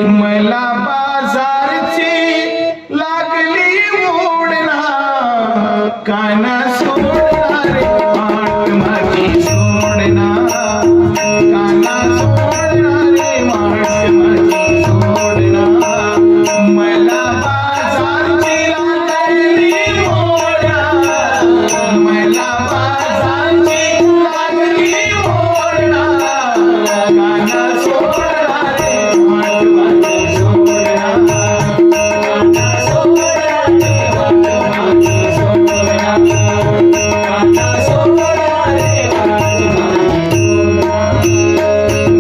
मला बाजारची लागली मोडना काना सोडणारे वाट माझी सोडना काना सोडणारे वाट माझी सोडना मला बाजारची लागली मोडना मला बाजारची लागली मोडना काना सोडणारे वाट माझी सोडना काना सोडणारे वाट माझी सोडना काना सोडणारे वाट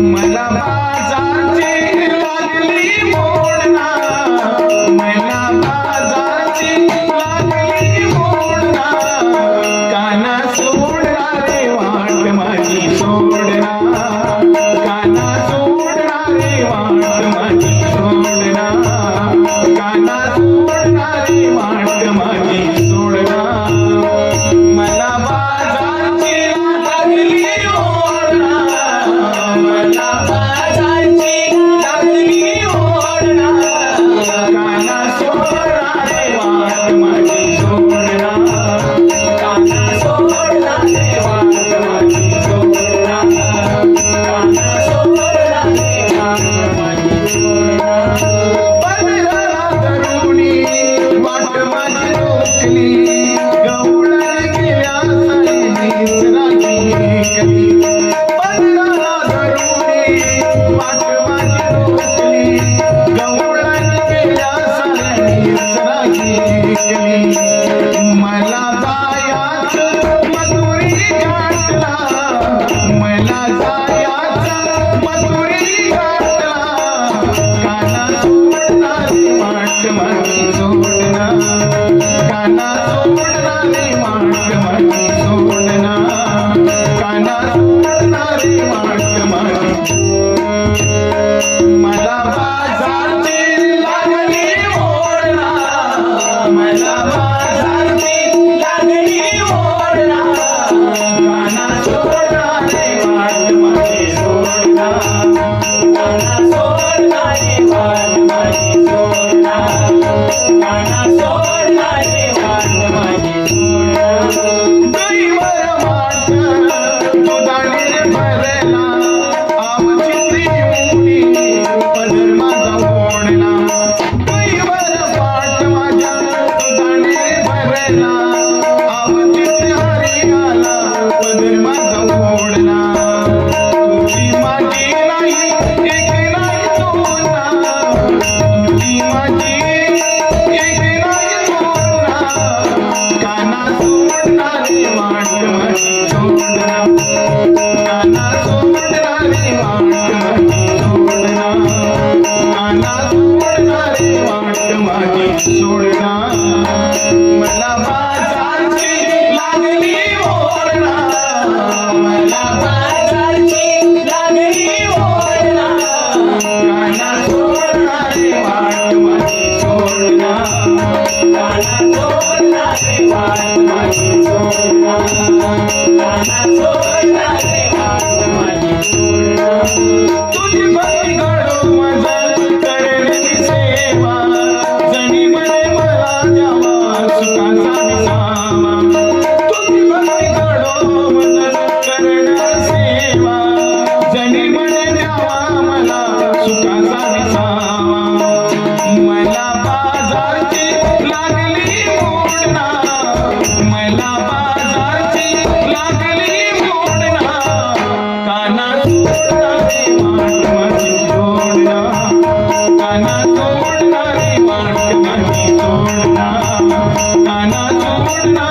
मला बाजारची लागली मोडना मला बाजारची लागली मोडना काना सोडणारे वाट माझी सोडना काना सोडणारे वाट माझी सोडना काना सोडणारे वाट माझी सोडना मला बाजारची लागली मोडना मला बाजारची लागली मोडना काना सोडणारे वाट माझी सोडना काना सोडणारे वाट माझी सोडना काना सोडणारे वाट माझी सोडना पंधरा तरुणी वाट माझी रोखली गवळण गेल्या सैनीच राखी कली पंधरा तरुणी वाट माझी रोखली गवळण गेल्या सैनीच राखी कली मला जायाच मजुरी गाठला मला जायाच मजुरी गाठला काना सोडणारे वाट माझी सोडना काना सोडणारे वाट माझी सोडना काना सोडणारे वाट माझी मला बाजारची लागली मोडना मला बाजारची लागली मोडना काना सोडणारे वाट माझी सोडना काना सोडणारे वाट माझी सोडना काना सोडणारे वाट माझी सोडना दैवर वाट दुधाने भरला आवचित्री मुनी पदर माझा ओढला दैवर वाट माझ्या दुधाने भरला आवचित्री हरियाला पदर माझा ओढला तुझी माझी नाही एक नाही दोन तुझी माझी एक नाही दोन काना सोडणारे वाट माझी सोडना काना सोडणारे वाट माझी सोडना काना सोडणारे वाट माझी सोडना मला बाजारची लागली मोडना मला बाजारची लागली मोडना काना सोडणारे वाट माझी सोडना काना सोडणारे वाट माझी सोडना काना सोडणारे वाट माझी सोडना तुझी भक्ती घडो माझा करण्याची सेवा जणी म्हणे मला द्यावा सुखाचा विसावा तुझी भक्ती घडो माझा करण्याची सेवा जणी म्हणे द्यावा मला सुखाचा विसावा मला बाजारची लागली मोडना मला बाजारची लागली मोडना काना सोडणारे वाट माझी सोडना काना सोडणारे वाट माझी सोडना काना सोडणारे